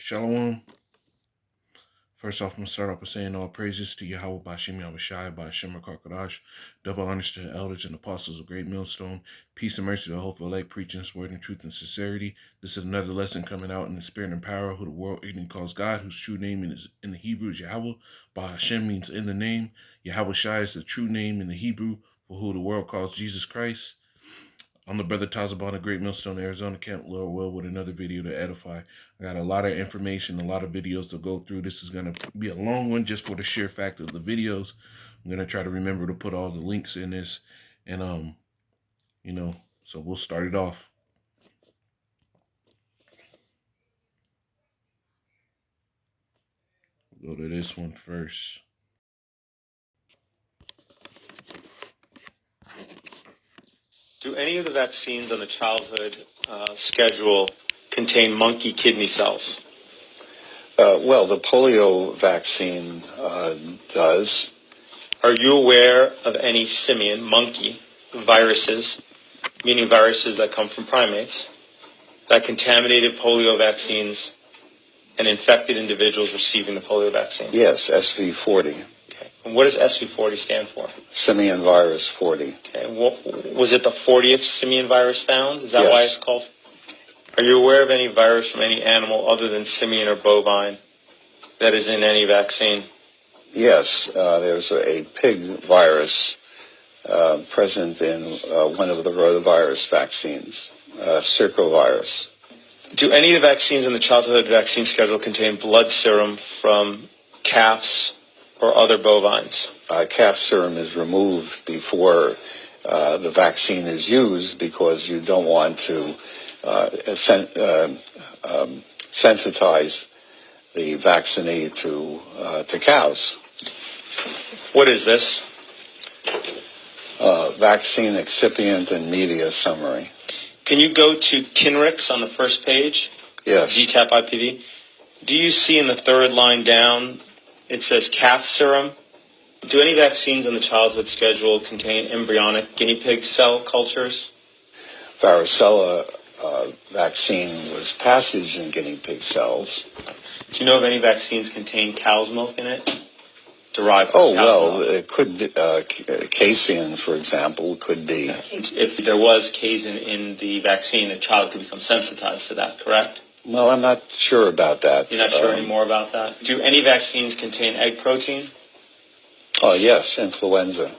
Shalom. First off, I'm going to start off by saying all praises to Yahweh Bashim Yahushai, Bashim Karkadash, double honors to the elders and apostles of Great Millstone, peace and mercy to the hopeful elect, preaching His word in truth and sincerity. This is another lesson coming out in the spirit and power, who the world ignorantly calls God, whose true name is in the Hebrew is Yahweh. Bahashem means in the name. Yahweh Shai is the true name in the Hebrew for who the world calls Jesus Christ. I'm the brother Tazabon of Great Millstone, Arizona, Camp Lord Will, with another video to edify. I got a lot of information, a lot of videos to go through. This is going to be a long one just for the sheer fact of the videos. I'm going to try to remember to put all the links in this. And, so we'll start it off. We'll go to this one first. Do any of the vaccines on the childhood schedule contain monkey kidney cells? Well, the polio vaccine does. Are you aware of any simian, monkey, viruses, meaning viruses that come from primates, that contaminated polio vaccines and infected individuals receiving the polio vaccine? Yes, SV40. Okay. And what does SV40 stand for? Simian virus 40. Okay. Was it the 40th simian virus found? Is that Yes. why it's called? Are you aware of any virus from any animal other than simian or bovine that is in any vaccine? Yes, there's a pig virus present in one of the rotavirus vaccines, circovirus. Do any of the vaccines in the childhood vaccine schedule contain blood serum from calves or other bovines? Calf serum is removed before the vaccine is used because you don't want to sensitize the vaccinee to cows. What is this? Vaccine excipient and media summary. Can you go to Kinrix on the first page? Yes. DTaP IPV. Do you see in the third line down, it says calf serum? Do any vaccines on the childhood schedule contain embryonic guinea pig cell cultures? Varicella vaccine was passaged in guinea pig cells. Do you know if any vaccines contain cow's milk in it? Derived from cow's milk? It could be, casein, for example, could be. If there was casein in the vaccine, the child could become sensitized to that, correct? Well, I'm not sure about that. You're not sure anymore about that? Do any vaccines contain egg protein? Oh, yes, influenza.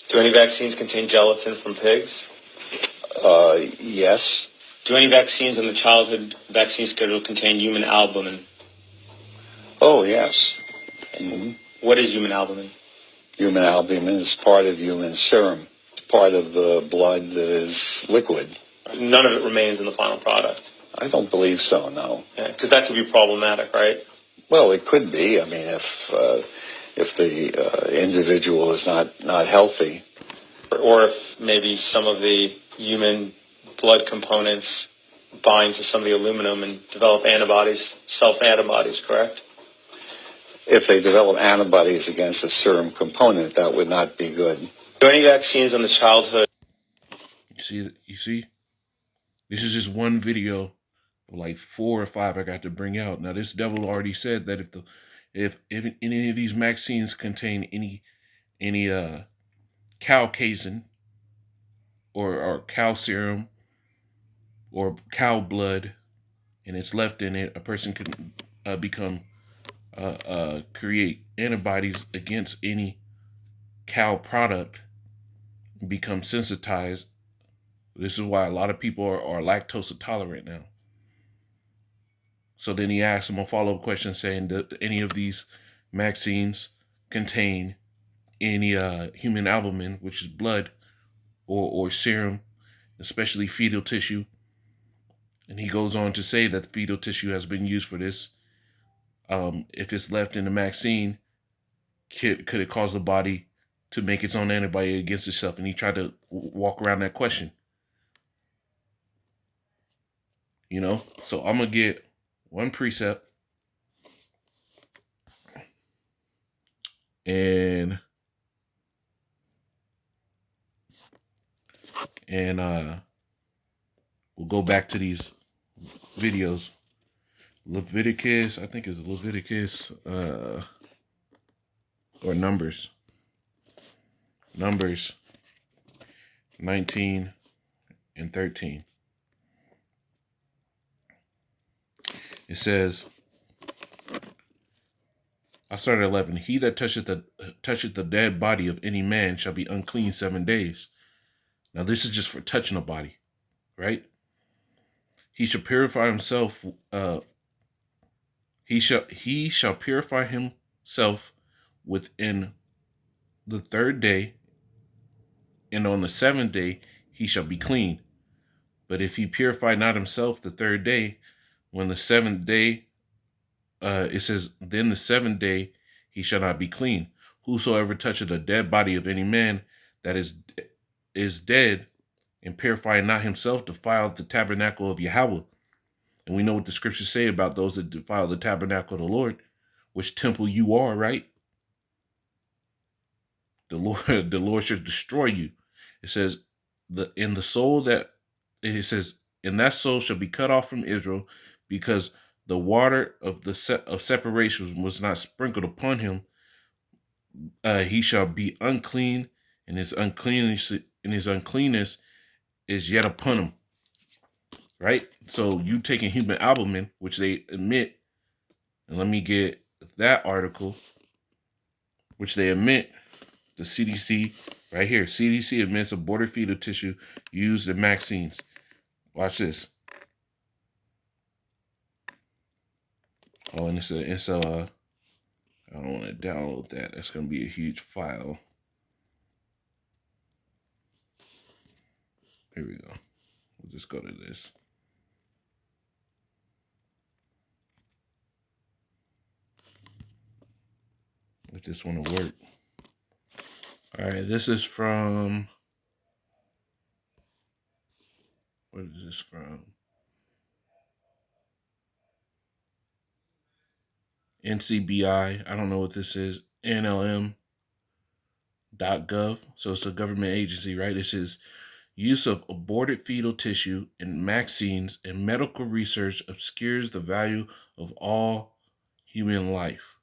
Do any vaccines contain gelatin from pigs? Yes. Do any vaccines in the childhood vaccine schedule contain human albumin? Oh, yes. Mm-hmm. What is human albumin? Human albumin is part of human serum. It's part of the blood that is liquid. None of it remains in the final product? I don't believe so, no. Yeah, because that could be problematic, right? Well, it could be. I mean, if the individual is not healthy. Or if maybe some of the human blood components bind to some of the aluminum and develop antibodies, self-antibodies, correct? If they develop antibodies against a serum component, that would not be good. Do any vaccines on the childhood? You see? This is just one video of like 4 or 5 I got to bring out. Now, this devil already said that if any of these vaccines contain any cow casein or cow serum or cow blood, and it's left in it, a person can create antibodies against any cow product and become sensitized. This is why a lot of people are lactose intolerant now. So then he asked him a follow-up question saying, do any of these vaccines contain any human albumin, which is blood or serum, especially fetal tissue? And he goes on to say that the fetal tissue has been used for this. If it's left in the vaccine, could it cause the body to make its own antibody against itself? And he tried to walk around that question. So I'm going to get one precept and we'll go back to these videos. Leviticus, I think it's Leviticus, or Numbers 19 and 13. It says, I started at 11. He that toucheth the dead body of any man shall be unclean 7 days. Now this is just for touching a body, right? He shall purify himself. He shall purify himself within the 3rd day, and on the 7th day he shall be clean. But if he purify not himself the 3rd day, when the 7th day, it says, then the 7th day he shall not be clean. Whosoever toucheth a dead body of any man that is dead, and purify not himself, defile the tabernacle of Yahweh. And we know what the scriptures say about those that defile the tabernacle of the Lord, which temple you are, right? The Lord, the Lord shall destroy you. It says, in the soul that it says, and that soul shall be cut off from Israel, because the water of of separation was not sprinkled upon him. He shall be unclean, and his uncleanness is yet upon him. Right? So you taking human albumin, which they admit, and let me get that article, which they admit, the CDC, right here. CDC admits aborted fetal tissue used in vaccines. Watch this. Oh, and I don't want to download that. That's going to be a huge file. Here we go. We'll just go to this. If this one will work. All right, this is from, what is this from? NCBI. I don't know what this is. NLM.gov. So it's a government agency, right? It says, use of aborted fetal tissue in vaccines and medical research obscures the value of all human life.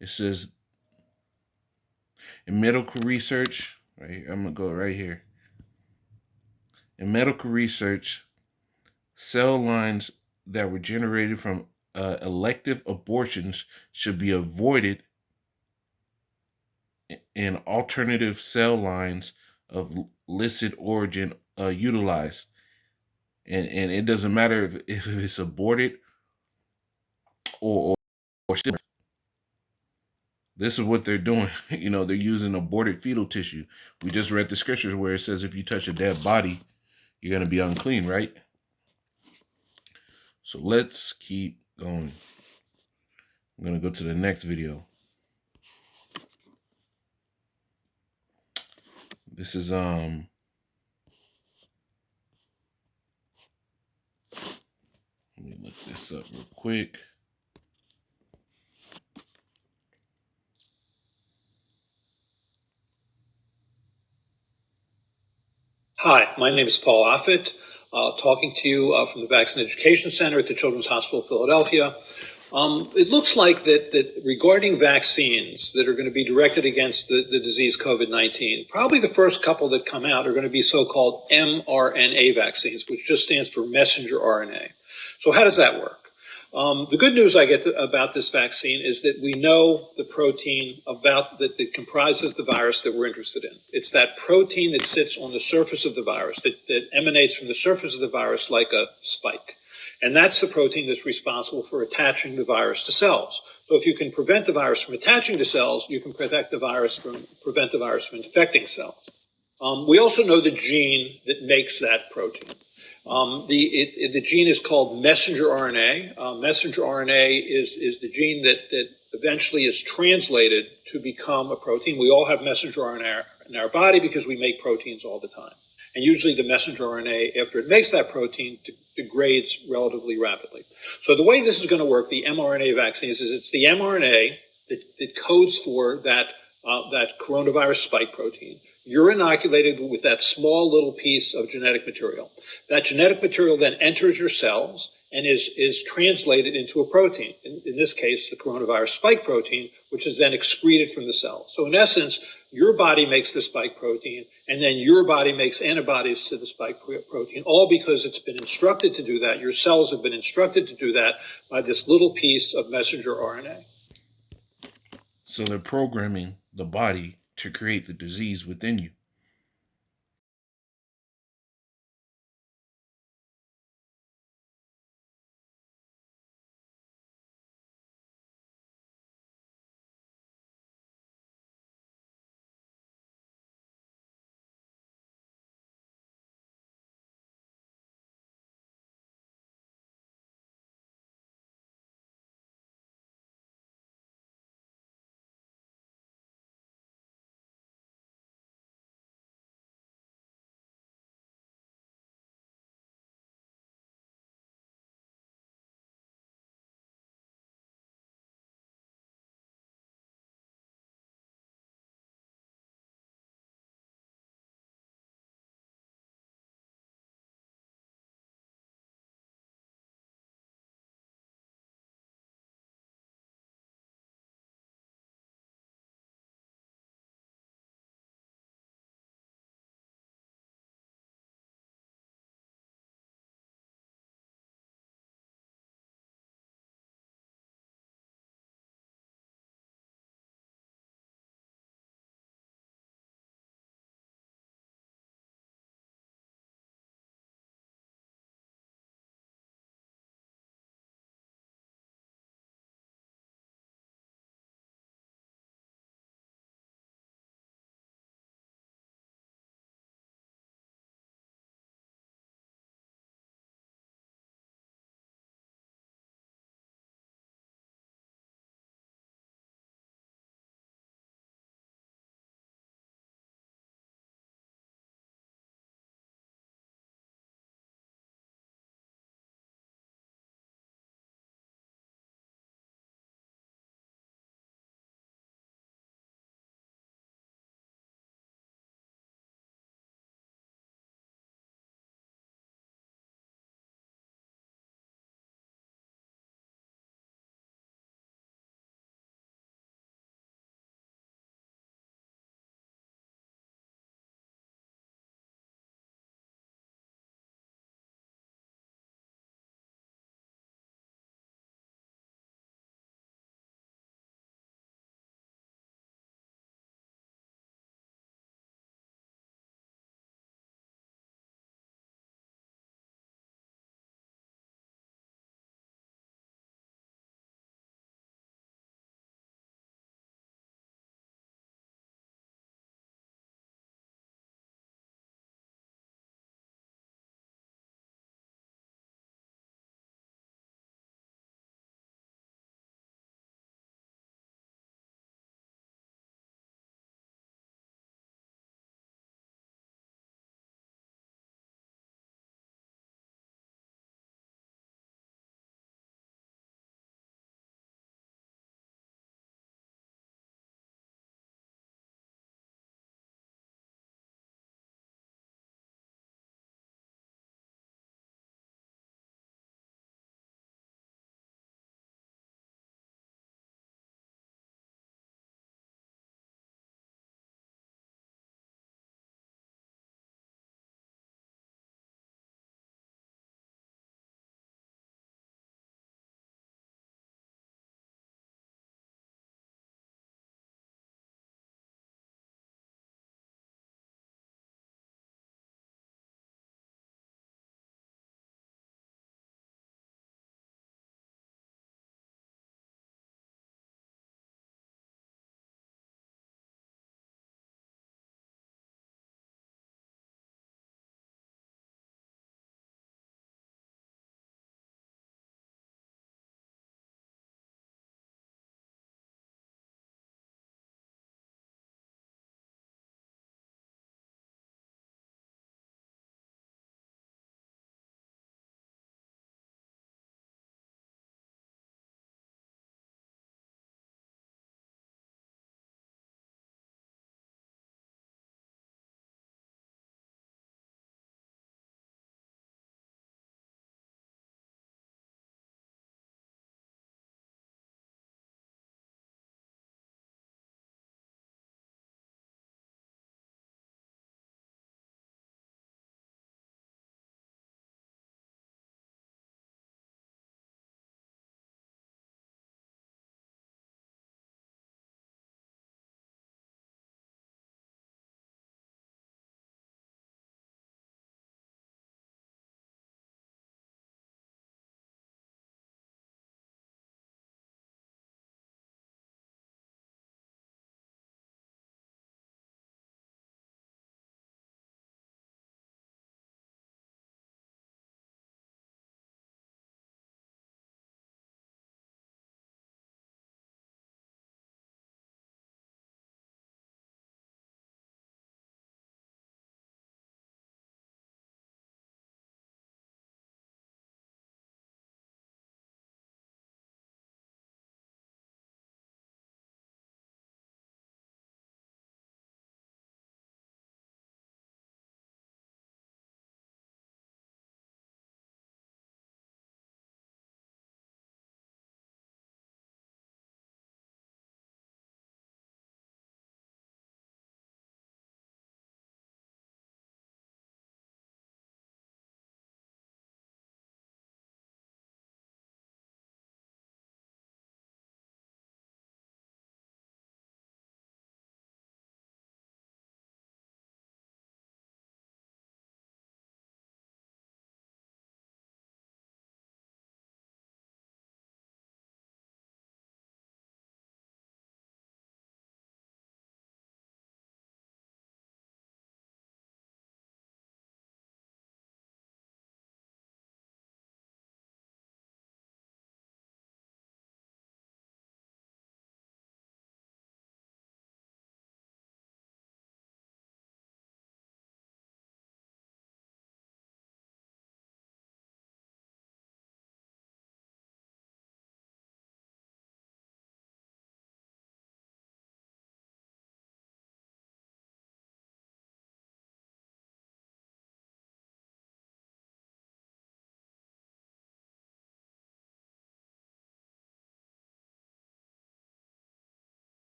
It says, in medical research, right? I'm going to go right here. In medical research, cell lines that were generated from elective abortions should be avoided, and alternative cell lines of licit origin utilized. And it doesn't matter if it's aborted or still. This is what they're doing. They're using aborted fetal tissue. We just read the scriptures where it says if you touch a dead body, you're going to be unclean, right? So let's keep going. I'm going to go to the next video. This is let me look this up real quick. Hi, my name is Paul Offit, talking to you from the Vaccine Education Center at the Children's Hospital of Philadelphia. It looks like that regarding vaccines that are going to be directed against the disease COVID-19, probably the first couple that come out are going to be so-called mRNA vaccines, which just stands for messenger RNA. So how does that work? The good news I get about this vaccine is that we know the protein that comprises the virus that we're interested in. It's that protein that sits on the surface of the virus, that emanates from the surface of the virus like a spike. And that's the protein that's responsible for attaching the virus to cells. So if you can prevent the virus from attaching to cells, you can prevent the virus from infecting cells. We also know the gene that makes that protein. The gene is called messenger RNA. Messenger RNA is the gene that eventually is translated to become a protein. We all have messenger RNA in our body because we make proteins all the time. And usually the messenger RNA, after it makes that protein, degrades relatively rapidly. So the way this is going to work, the mRNA vaccines, is it's the mRNA that codes for that coronavirus spike protein. You're inoculated with that small little piece of genetic material. That genetic material then enters your cells and is translated into a protein, in this case, the coronavirus spike protein, which is then excreted from the cell. So in essence, your body makes the spike protein, and then your body makes antibodies to the spike protein, all because it's been instructed to do that. Your cells have been instructed to do that by this little piece of messenger RNA. So they're programming the body to create the disease within you.